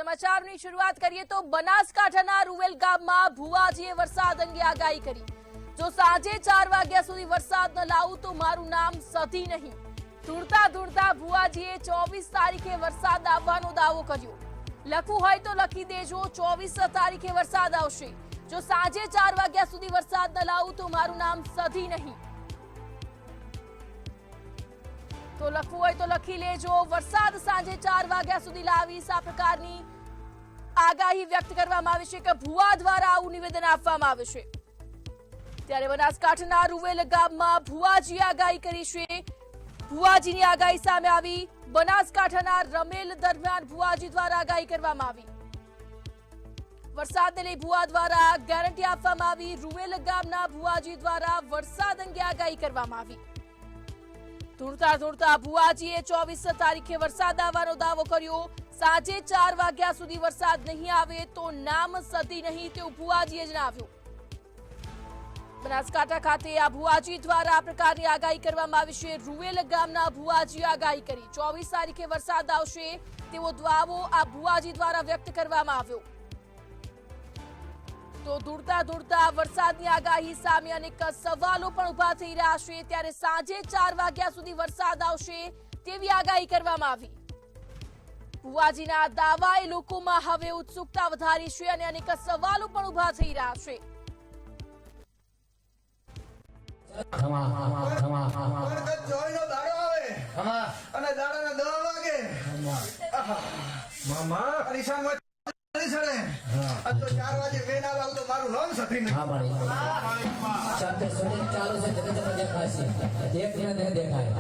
સમાચારની શરૂઆત કરીએ તો બનાસકાંઠાના રૂવેલ ગામમાં ભુવાજીએ વરસાદ અંગે આગાહી કરી। જો સાંજે 4 વાગ્યા સુધી વરસાદ ન લાવું તો મારું નામ સધી નહીં। ધૂળતા ધૂળતા ભુવાજીએ 24 તારીખે વરસાદ આવવાનો દાવો કર્યો। લખવું હોય તો લખી દેજો, 24 તારીખે વરસાદ આવશે। જો સાંજે 4 વાગ્યા સુધી વરસાદ ન લાવું તો મારું નામ સધી નહીં। તો લખવું હોય તો લખી લેજો, વરસાદ સાંજે 4 વાગ્યા સુધી લાવીશ। આ પ્રકારની આગાહી વ્યક્ત કરવામાં આવી છે કે ભુવા દ્વારા આવું નિવેદન આપવામાં આવે છે। ત્યારે બનાસકાંઠાના રૂવેલ ગામમાં ભુવાજીએ આગાહી કરી છે। ભુવાજીની આગાહી સામે આવી। બનાસકાંઠાના રમેલ દરમિયાન ભુવાજી દ્વારા આગાહી કરવામાં આવી। વરસાદને લઈ ભુવા દ્વારા ગેરંટી આપવામાં આવી। રૂવેલ ગામના ભુવાજી દ્વારા વરસાદ અંગે આગાહી કરવામાં આવી। ધૂળતા ધૂળતા ભુવાજીએ 24 તારીખે વરસાદ આવવાનો દાવો કર્યો। સાંજે 4 વાગ્યા સુધી વરસાદ નહીં આવે તો નામ સધી નહીં તેવું ભુવાજીએ જણાવ્યું। બનાસકાંઠા ખાતે આ ભુવાજી દ્વારા આ પ્રકારની આગાહી કરવામાં આવી છે। રૂવેલ ગામના ભુવાજીએ આગાહી કરી 24 તારીખે વરસાદ આવશે તેવો દાવો આ ભુવાજી દ્વારા વ્યક્ત કરવામાં આવ્યો। તો ધૂળતા ધૂળતા વરસાદની આગાહી સામે અનેક સવાલો પણ ઉભા થઈ રહ્યા છે। ત્યારે સાંજે 4 વાગ્યા સુધી વરસાદ આવશે તેવી આગાહી કરવામાં આવી। ભુવાજીના દાવાએ લોકોમાં હવે ઉત્સુકતા વધારી છે અને અનેક સવાલો પણ ઉભા થઈ રહ્યા છે। तो 4 वाजे वेन आवे तो मारू नाम सधी नहीं। हां भाई शांति शूटिंग चालू છે જગત જગત દેખાશે એક ને દેખાય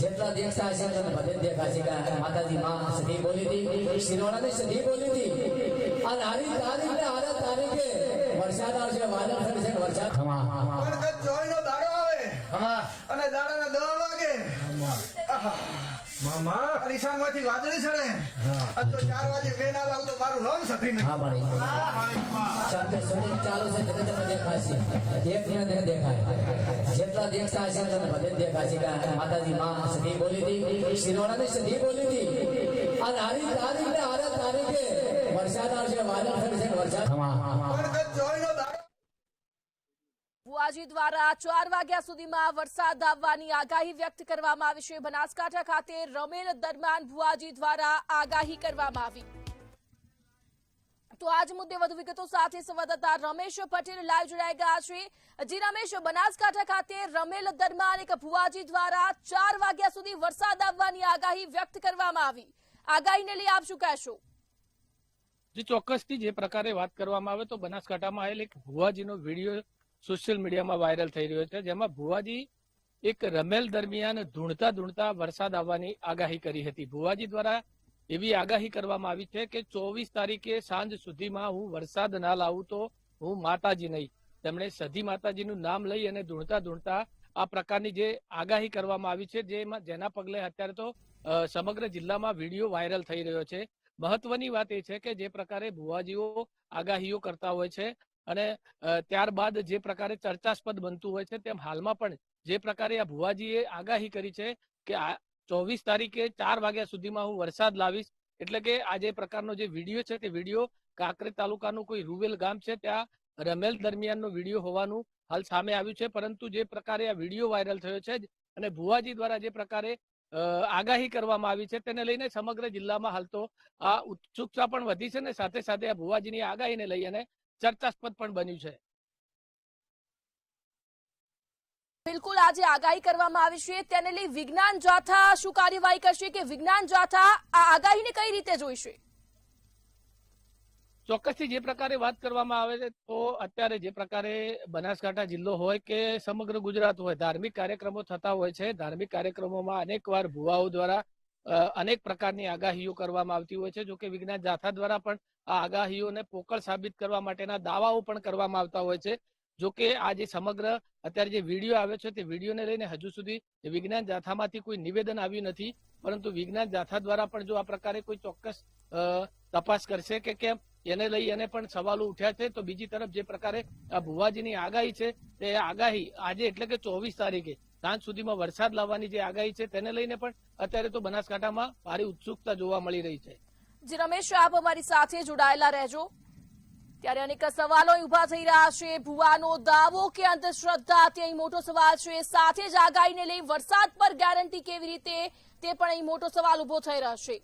જેટલા દેખતા હશે તો બધે દેખાશે કે માતાજી માં સધી બોલી હતી શિરોડા ને સધી બોલી હતી અને હારી તારીખે હારે તારીખે વરસાદ આવશે વાદળ થશે વરસાદ પણ જોઈનો દાડો આવે હા અને દાડાના 10 વાગે મામા અરીસામાંથી વાદળી ચડે તો 4 વાગે વેન આવે તો મારું નામ સધી નહીં। હા ભાઈ શાંતિ શૂટિંગ ચાલુ છે જગત જગત દેખાશે એક ને દેખાય જેટલા દેખતા હશે તો બધે દેખાશે કે માતાજી માં સધી બોલી હતી શિરોડા ને સધી બોલી હતી અને હારી તારીખે હારે તારીખે વરસાદ આવશે વાદળ થશે વરસાદ પણ જોઈનો દાડો ભુવાજી દ્વારા 4 વાગ્યા સુધીમાં વરસાદ આવવાની આગાહી વ્યક્ત કરવામાં આવી છે। બનાસકાંઠા ખાતે રમેલ દરમિયાન ભુવાજી દ્વારા આગાહી કરવામાં આવી। તો આજ મુદ્દે વધુ વિગતો સાથે સંવાદદાતા રમેશ પટેલ લાઈવ જોડાઈ ગયા છે। જી રમેશ, બનાસકાંઠા ખાતે રમેલ દરમિયાન એક ભુવાજી દ્વારા 4 વાગ્યા સુધી વરસાદ આવવાની આગાહી વ્યક્ત કરવામાં આવી। આગાહીને લઈ આપ શું કહેશો? જી ચોક્કસથી જે પ્રકારે વાત કરવામાં આવે તો બનાસકાંઠામાં આવેલ એક ભુવાજીનો વિડીયો સોશિયલ મીડિયામાં વાયરલ થઈ રહ્યો છે, જેમાં ભુવાજી એક રમેલ દરમિયાન ધૂણતા ધૂણતા વરસાદ આવવાની આગાહી કરી હતી। ભુવાજી દ્વારા એવી આગાહી કરવામાં આવી છે કે 24 તારીખે સાંજ સુધીમાં હું વરસાદ ના લાવું તો હું માતાજી નહીં। તેમણે સધી માતાજીનું નામ લઈ અને ધૂણતા ધૂણતા આ પ્રકારની જે આગાહી કરવામાં આવી છે, જેના પગલે અત્યારે તો સમગ્ર જિલ્લામાં વિડીયો વાયરલ થઈ રહ્યો છે। મહત્વની વાત એ છે કે જે પ્રકારે ભુવાજીઓ આગાહીઓ કરતા હોય છે અને ત્યારબાદ જે પ્રકારે ચર્ચાસ્પદ બનતું હોય છે, તેમ હાલમાં પણ જે પ્રકારે આ ભુવાજીએ આગાહી કરી છે કે 24 તારીખે 4 વાગ્યા સુધીમાં હું વરસાદ લાવીશ, એટલે કે આ જે પ્રકારનો જે વિડીયો છે તે વિડીયો કાંકરેજ તાલુકાનું કોઈ રૂવેલ ગામ છે ત્યાં રમેલ દરમિયાનનો વિડીયો હોવાનું હાલ સામે આવ્યું છે। પરંતુ જે પ્રકારે આ વિડીયો વાયરલ થયો છે અને ભુવાજી દ્વારા જે પ્રકારે આગાહી કરવામાં આવી છે તેને લઈને સમગ્ર જિલ્લામાં હાલ તો આ ઉત્સુકતા પણ વધી છે ને સાથે સાથે આ ભુવાજીની આગાહીને લઈ અને ચર્ચાસ્પદ પણ બન્યું છે। બિલકુલ, આજે આગાહી કરવામાં આવી છે તેને લઈ વિજ્ઞાન જાથા શું કાર્યવાહી કરશે કે વિજ્ઞાન જાથા આ આગાહીને કઈ રીતે જોઈશે? ચોક્કસથી જે પ્રકારે વાત કરવામાં આવે છે તો અત્યારે જે પ્રકારે બનાસકાંઠા જિલ્લો હોય કે સમગ્ર ગુજરાત હોય ધાર્મિક કાર્યક્રમો થતા હોય છે। ધાર્મિક કાર્યક્રમોમાં અનેકવાર ભુવાઓ દ્વારા અનેક પ્રકારની આગાહીઓ કરવામાં આવતી હોય છે। જોકે વિજ્ઞાન જાથા દ્વારા પણ આ આગાહીઓને પોકળ સાબિત કરવા માટેના દાવાઓ પણ કરવામાં આવતા હોય છે। જોકે આ જે સમગ્ર અત્યારે જે વિડીયો આવ્યો છે તે વિડીયોને લઈને હજુ સુધી વિજ્ઞાન જાથામાંથી કોઈ નિવેદન આવ્યું નથી, પરંતુ વિજ્ઞાન જાથા દ્વારા પણ જો આ પ્રકારે કોઈ ચોક્કસ તપાસ કરશે કે કેમ એને લઈ અને પણ સવાલો ઉઠ્યા છે। તો બીજી તરફ જે પ્રકારે આ ભુવાજીની આગાહી છે તે આગાહી આજે એટલે કે 24 તારીખે સાંજ સુધીમાં વરસાદ લાવવાની જે આગાહી છે તેને લઈને પણ અત્યારે તો બનાસકાંઠામાં ભારે ઉત્સુકતા જોવા મળી રહી છે। જી રમેશ, આપ અમારી સાથે જોડાયેલા રહેજો। ત્યારે અનેક સવાલો ઉભા થઈ રહ્યા છે। ભુવાનો દાવો કે અંધશ્રદ્ધા તે અહીં મોટો સવાલ છે। સાથે જ આગાહીને લઈ વરસાદ પર ગેરંટી કેવી રીતે તે પણ અહીં મોટો સવાલ ઉભો થઈ રહ્યો છે।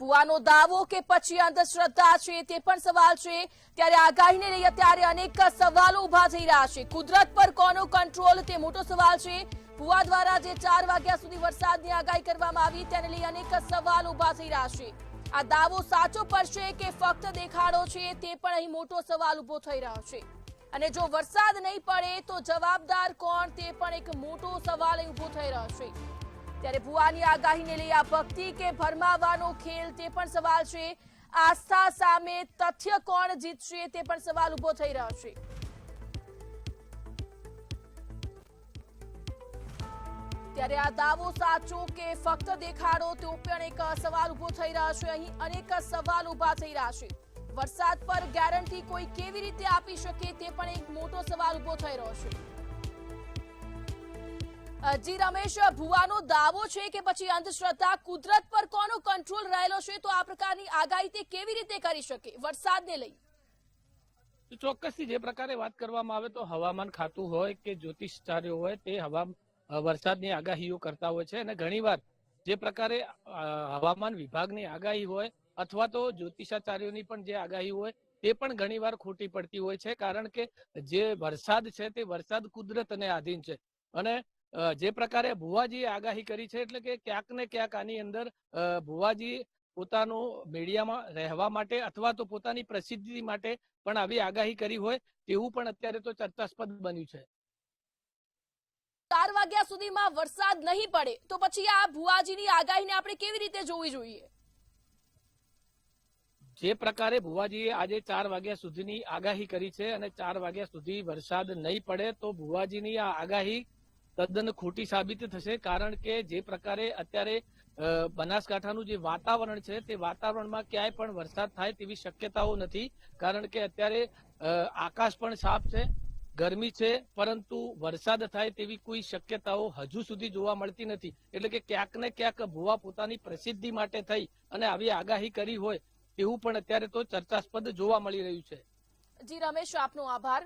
ભુવાનો દાવો કે પછી અંધશ્રદ્ધા છે તે પણ સવાલ છે। ત્યારે આગાહીને લઈ અત્યારે અનેક સવાલો ઉભા થઈ રહ્યા છે। કુદરત પર કોનો કંટ્રોલ તે મોટો સવાલ છે। ભુવા દ્વારા જે 4 વાગ્યા સુધી વરસાદની આગાહી કરવામાં આવી તેને લઈ અનેક સવાલ ઉભા થઈ રહ્યા છે। આ દાવો સાચો પડશે કે ફક્ત દેખાડો છે તે પણ અહીં મોટો સવાલ ઉભો થઈ રહ્યો છે। અને જો વરસાદ નહીં પડે તો જવાબદાર કોણ તે પણ એક મોટો સવાલ અહીં ઉભો થઈ રહ્યો છે। ત્યારે ભુવાની આગાહીને લઈ આ ભક્તિ કે ભરમાવાનો ખેલ તે પણ સવાલ છે। આસ્થા સામે તથ્ય કોણ જીતશે તે પણ સવાલ ઉભો થઈ રહ્યો છે। ત્યારે આ દાવો સાચો કે ફક્ત દેખાડો તો પણ એક સવાલ ઉભો થઈ રહ્યો છે। અહીં અનેક સવાલ ઉભા થઈ રહ્યા છે। વરસાદ પર ગેરંટી કોઈ કેવી રીતે આપી શકે તે પણ એક મોટો સવાલ ઉભો થઈ રહ્યો છે। જી રમેશ, ભુવાનો દાવો છે કે પછી અંધશ્રદ્ધા, કુદરત પર કોનો કંટ્રોલ રહેલો છે તો આ પ્રકારની આગાહી તે કેવી રીતે કરી શકે વરસાદને લઈ? ચોક્કસથી જે પ્રકારે વાત કરવામાં આવે તો હવામાન ખાતું હોય કે જ્યોતિષચાર્યો હોય તે વરસાદની આગાહીઓ કરતા હોય છે। અને ઘણીવાર જે પ્રકારે હવામાન વિભાગની આગાહી હોય અથવા તો જ્યોતિષાચાર્યોની પણ જે આગાહી હોય તે પણ ઘણીવાર ખોટી પડતી હોય છે। કારણ કે જે વરસાદ છે તે વરસાદ કુદરતને આધીન છે। અને જે પ્રકારે ભુવાજીએ આગાહી કરી છે એટલે કે ક્યાંક ને ક્યાંક આની અંદર ભુવાજી પોતાનું મીડિયામાં રહેવા માટે અથવા તો પોતાની પ્રસિદ્ધિ માટે પણ આવી આગાહી કરી હોય તેવું પણ અત્યારે તો ચર્ચાસ્પદ બન્યું છે। 4 વાગ્યા સુધીમાં વરસાદ નહીં પડે તો પછી આ ભુવાજીની આગાહીને આપણે કેવી રીતે જોવી જોઈએ? જે પ્રકારે ભુવાજીએ આજે 4 વાગ્યા સુધીની આગાહી કરી છે અને 4 વાગ્યા સુધી વરસાદ નહીં પડે તો ભુવાજીની આ આગાહી તદ્દન ખોટી સાબિત થશે। કારણ કે જે પ્રકારે અત્યારે બનાસકાંઠાનું જે વાતાવરણ છે તે વાતાવરણમાં ક્યાંય પણ વરસાદ થાય તેવી શક્યતાઓ નથી। કારણ કે અત્યારે આકાશ પણ સાફ છે, ગરમી છે, પરંતુ વરસાદ થાય તેવી કોઈ શક્યતાઓ હજુ સુધી જોવા મળતી નથી। એટલે કે ક્યાંક ને ક્યાંક ભુવા પોતાની પ્રસિદ્ધિ માટે થઈ અને આવી આગાહી કરી હોય તેવું પણ અત્યારે તો ચર્ચાસ્પદ જોવા મળી રહ્યું છે। જી રમેશ, આપનો આભાર।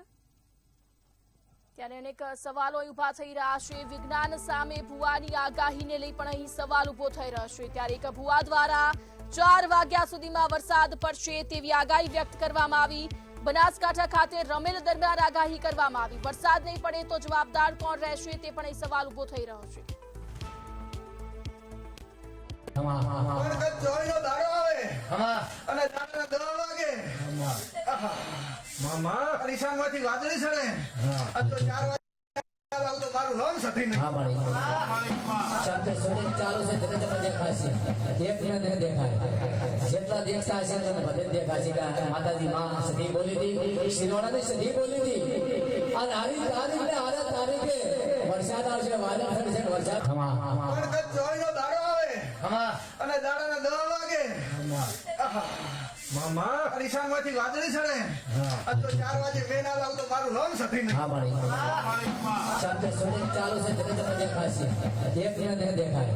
ત્યારે અનેક સવાલો ઉભા થઈ રહ્યા છે। વિજ્ઞાન સામે ભુવાની આગાહીને લઈ પણ અહીં સવાલ ઉભો થઈ રહ્યો છે। ત્યારે એક ભુવા દ્વારા 4 વાગ્યા સુધીમાં વરસાદ પડશે તેવી આગાહી વ્યક્ત કરવામાં આવી। બનાસકાંઠા ખાતે રમેલ દરમિયાન આગાહી કરવામાં આવી। વરસાદ નહીં પડે તો જવાબદાર કોણ રહેશે તે પણ અહીં સવાલ ઉભો થઈ રહ્યો છે। મારું નામ સફી ચાલુ છે દેખાશે એક ને દેખાય જેટલા દેખતા હશે બધે દેખાશે। માતાજી માં સધી બોલી હતી, શિરોડાની સધી બોલી હતી અને આવી તારીખે વરસાદ આવશે, વાદળ થશે, વરસાદ ચોવીનો દાડો આવે અને દાડાના 10 વાગે મામા નિશાનમાંથી વાદળી ચડે આ તો 4 વાગે મેન આવે તો મારું નામ સફી ચાલુ છે દેખાશે એક ને દેખાય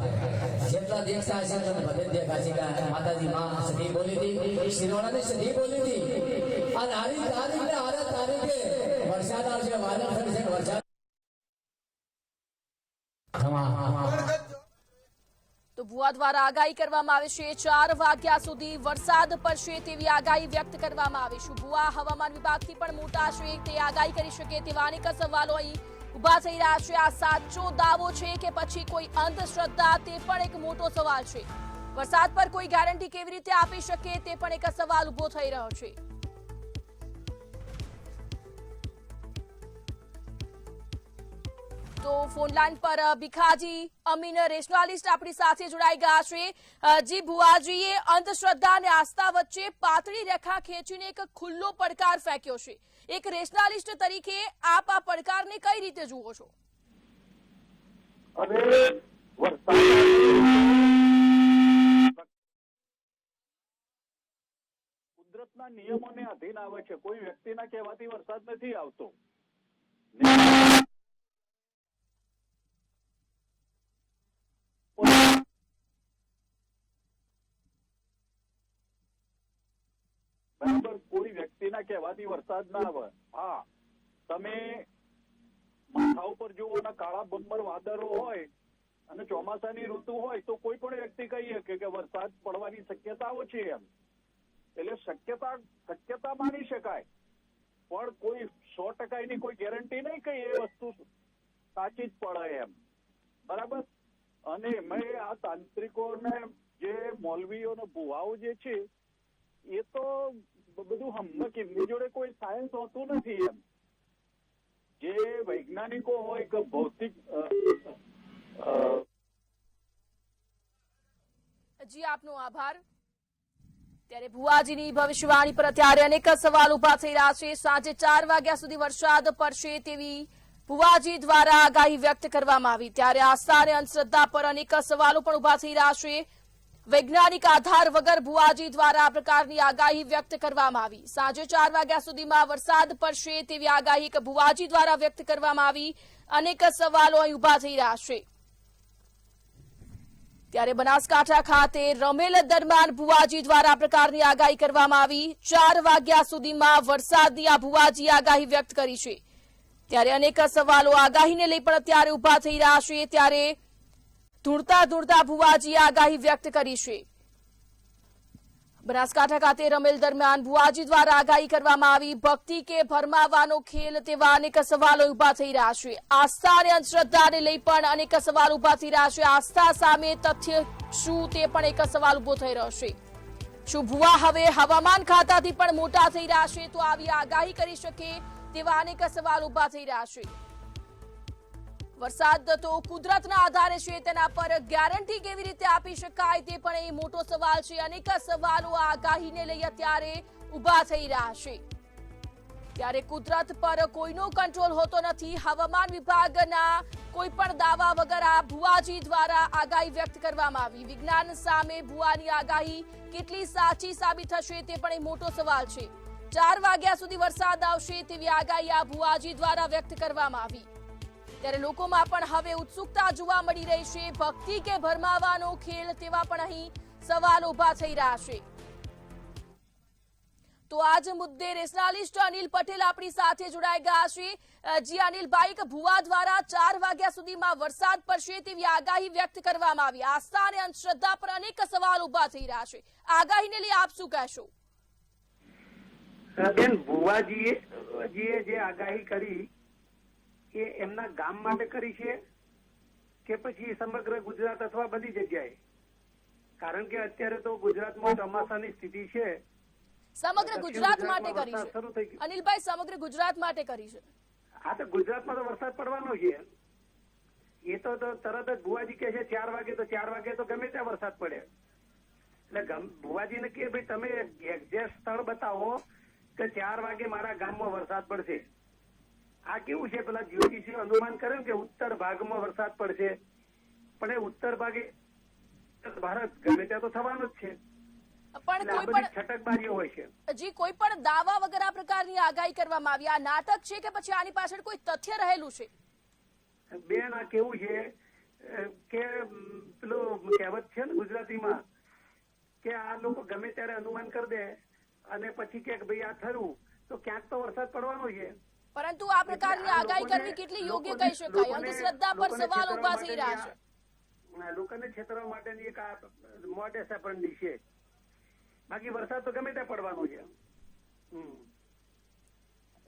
જેટલા દેખતા હશે બધે દેખાશે। માતાજી માં સધી બોલી હતી, શિરોડાની સધી બોલી હતી અને આવી તારીખે વરસાદ આવશે, વાદળ થશે, વરસાદ તો ભુવા દ્વારા આગાહી કરવામાં આવે છે 4 વાગ્યા સુધી વરસાદ પડશે તેવી આગાહી વ્યક્ત કરવામાં આવી છે। ભુવા હવામાન વિભાગથી પણ મોટા છે તે આગાહી કરી શકે તેવા અનેક સવાલો અહીં ઉભા થઈ રહ્યા છે। આ સાચો દાવો છે કે પછી કોઈ અંધશ્રદ્ધા તે પણ એક મોટો સવાલ છે। વરસાદ પર કોઈ ગેરંટી કેવી રીતે આપી શકે તે પણ એક સવાલ ઉભો થઈ રહ્યો છે। તો ફોન લાઈન પર ભીખાજી અમીન રેશનાલિસ્ટ આપણી સાથે જોડાઈ ગયા છે। જી ભુવાજીએ અંધશ્રદ્ધા અને આસ્થા વચ્ચે પાતળી રેખા ખેંચીને એક ખુલ્લો પડકાર ફેંક્યો છે। એક રેશનાલિસ્ટ તરીકે આપ આ પડકારને કઈ રીતે જુઓ છો? કુદરતના નિયમોને અધીન આવે છે, કોઈ વ્યક્તિના કહેવાથી વરસાદ નથી આવતો। બરાબર, કોઈ વ્યક્તિના કહેવાથી વરસાદ ના આવે. હા, તમે માથા ઉપર જુઓ ને કાળા બમ્બર વાદળો હોય અને ચોમાસાની ઋતુ હોય તો કોઈ પણ વ્યક્તિ કહી શકે કે વરસાદ પડવાની શક્યતા ઓછી એમ. એટલે શક્યતા માની શકાય, પણ કોઈ 100% ની કોઈ ગેરંટી નહીં કે એ વસ્તુ સાચી જ પડે એમ. બરાબર. અને મેં આ તાંત્રિકોને જે મૌલવીઓને ભુવાઓ જે છે એ તો બધું હમણાં એમની જોડે કોઈ સાયન્સ હોતું નથી એમ. જે વૈજ્ઞાનિકો હોય કે ભૌતિક જી આપનો આભાર. ત્યારે ભુવાજીની ભવિષ્યવાણી પર અત્યારે અનેક સવાલ ઉભા થઈ રહ્યા છે. સાંજે 4 વાગ્યા સુધી વરસાદ પડશે તેવી ભુવાજી દ્વારા આગાહી વ્યક્ત કરવામાં આવી, ત્યારે આસ્થા અને અંધશ્રદ્ધા પર અનેક સવાલો પણ ઉભા થઈ રહ્યા છે. વૈજ્ઞાનિક આધાર વગર ભુવાજી દ્વારા આ પ્રકારની આગાહી વ્યક્ત કરવામાં આવી. સાંજે 4 વાગ્યા સુધીમાં વરસાદ પડશે તેવી આગાહી ભુવાજી દ્વારા વ્યક્ત કરવામાં આવી. અનેક સવાલો અહીં ઉભા થઈ રહ્યા છે. ત્યારે બનાસકાંઠા ખાતે રમેલ દરમિયાન ભુવાજી દ્વારા આ પ્રકારની આગાહી કરવામાં આવી. 4 વાગ્યા સુધીમાં વરસાદની આ ભુવાજી આગાહી વ્યક્ત કરી છે. ત્યારે અનેક સવાલો આગાહીને લઈ પણ અત્યારે ઉભા થઈ રહ્યા છે. ત્યારે ધૂળતા ભુવાજીએ આગાહી વ્યક્ત કરી છે. બનાસકાંઠા ખાતે રમેલ દરમિયાન ભુવાજી દ્વારા આગાહી કરવામાં આવી. ભક્તિ કે ભરમાવાનો ખેલ તેવા અનેક સવાલો ઉભા થઈ રહ્યા છે. આસ્થા અને અંધશ્રદ્ધાને લઈ પણ અનેક સવાલ ઉભા થઈ રહ્યા છે. આસ્થા સામે તથ્ય શું તે પણ એક સવાલ ઉભો થઈ રહ્યો છે. શું ભુવા હવે હવામાન ખાતાથી પણ મોટા થઈ રહ્યા છે તો આવી આગાહી કરી શકે તેવા અનેક સવાલ ઉભા થઈ રહ્યા છે. વરસાદ તો કુદરતના આધારે છે, તેના પર ગેરંટી કેવી રીતે આપી શકાય તે પણ એ મોટો સવાલ છે. અનેક સવાલો આ આગાહીને લઈ અત્યારે ઉભા થઈ રહ્યા છે. ત્યારે કુદરત પર કોઈનો કંટ્રોલ હોતો નથી. હવામાન વિભાગના કોઈ પણ દાવા વગર આ ભુવાજી દ્વારા આગાહી વ્યક્ત કરવામાં આવી. વિજ્ઞાન સામે ભુવાની આગાહી કેટલી સાચી સાબિત થશે તે પણ એ મોટો સવાલ છે. 4 વાગ્યા સુધી વરસાદ આવશે તેવી આગાહી આ ભુવાજી દ્વારા વ્યક્ત કરવામાં આવી. ત્યારે લોકોમાં પણ હવે ઉત્સુકતા જોવા મળી રહી છે. ભક્તિ કે ભરમાવાનો ખેલ તેવા પણ અહીં સવાલો ઉભા થઈ રહ્યા છે. તો આજ મુદ્દે નેશનાલિસ્ટ અનિલ પટેલ આપણી સાથે જોડાઈ ગયા છે. જી અનિલભાઈ, ભુવા દ્વારા 4 વાગ્યા સુધીમાં વરસાદ પડશે તેવી આગાહી વ્યક્ત કરવામાં આવી. આસ્થા અને અંધશ્રદ્ધા પર અનેક સવાલ ઉભા થઈ રહ્યા છે. આગાહીને લઈ આપ શું કહેશો? બેન, ભુવાજીએ જે આગાહી કરી એ એમના ગામ માટે કરી છે કે પછી સમગ્ર ગુજરાત અથવા બધી જગ્યાએ? કારણ કે અત્યારે તો ગુજરાતમાં ચોમાસાની સ્થિતિ છે. સમગ્ર ગુજરાત માટે કરી છે અનિલભાઈ, સમગ્ર ગુજરાત માટે કરી છે. હા, તો ગુજરાતમાં તો વરસાદ પડવાનો છે. એ તો તરત જ ભુવાજી કહે છે 4 વાગે, તો 4 વાગે તો ગમે ત્યાં વરસાદ પડે. એટલે ભુવાજીને કે ભાઈ તમે એક્ઝેક્ટ સ્થળ બતાવો કે 4 વાગે મારા ગામમાં વરસાદ પડશે. આ કેવું છે, પેલા જ્યોતિષીઓ અનુમાન કરે કે ઉત્તર ભાગમાં વરસાદ પડશે, પણ એ ઉત્તર ભાગે ભારત ગમે ત્યાં તો થવાનું જ છે. પણ કોઈ પણ છટકબારીઓ હોય છે. જી, કોઈ પણ દાવા વગર આ પ્રકારની આગાહી કરવામાં આવી. આ નાટક છે કે પછી આની પાછળ કોઈ તથ્ય રહેલું છે? બેન, આ કેવું છે કે પેલું કહેવત છે ને ગુજરાતીમાં કે આ લોકો ગમે ત્યારે અનુમાન કરી દે અને પછી કે ભાઈ આ થયું તો ક્યાંક તો વરસાદ પડવાનો છે. પરંતુ આ પ્રકારની આગાહી કરવી કેટલી યોગ્ય કહી શકાય? અંધશ્રદ્ધા પર સવાલ ઉભા થઈ રહ્યા છે. લોકોને છેતરવા માટેની એક મોડેસ ઓપરન્ડી છે. બાકી વરસાદ તો ગમે ત્યાં પડવાનો છે.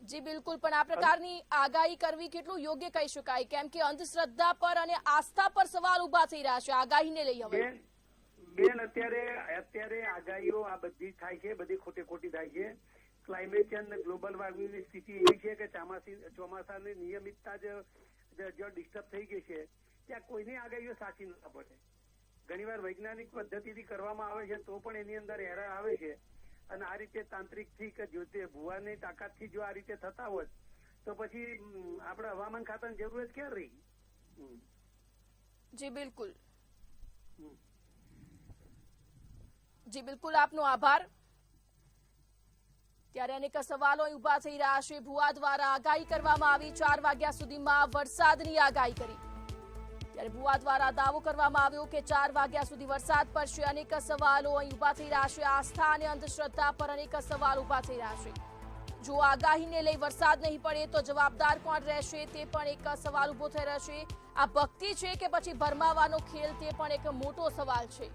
જી બિલકુલ, પણ આ પ્રકારની આગાહી કરવી કેટલું યોગ્ય કહી શકાય? કેમ કે અંધશ્રદ્ધા પર અને આસ્થા પર સવાલ ઉભા થઈ રહ્યા છે આગાહીને લઈ. હવે બેન, અત્યારે આગાહીઓ આ બધી થાય છે, બધી ખોટી થાય છે. ક્લાઇમેટ ચેન્જ, ગ્લોબલ વોર્મિંગની સ્થિતિ એવી છે કે ચોમાસાની નિયમિતતા જો ડિસ્ટર્બ થઈ ગઈ છે ત્યાં કોઈની આગાહીઓ સાચી ના પડે. ઘણીવાર વૈજ્ઞાનિક પદ્ધતિથી કરવામાં આવે છે તો પણ એની અંદર એરર આવે છે. અને આ રીતે તાંત્રિકથી કે જ્યોતિ ભુવાની તાકાતથી જો આ રીતે થતા હોત તો પછી આપણે હવામાન ખાતાની જરૂરત ક્યાં રહી? જી બિલકુલ, આપનો આભાર. ત્યારે અનેક સવાલો ઉભા થઈ રહ્યા છે. ભુવા દ્વારા આગાહી કરવામાં આવી. 4 વાગ્યા સુધીમાં વરસાદની આગાહી કરી. ત્યારે ભુવા દ્વારા દાવો કરવામાં આવ્યો કે 4 વાગ્યા સુધી વરસાદ પડશે. અનેક સવાલો અહીં ઉભા થઈ રહ્યા છે. આસ્થા અને અંધશ્રદ્ધા પર અનેક સવાલ ઉભા થઈ રહ્યા છે. જો આગાહીને લઈ વરસાદ નહીં પડે તો જવાબદાર કોણ રહેશે તે પણ એક સવાલ ઉભો થઈ રહ્યો છે. આ ભક્તિ છે કે પછી ભરમાવાનો ખેલ તે પણ એક મોટો સવાલ છે.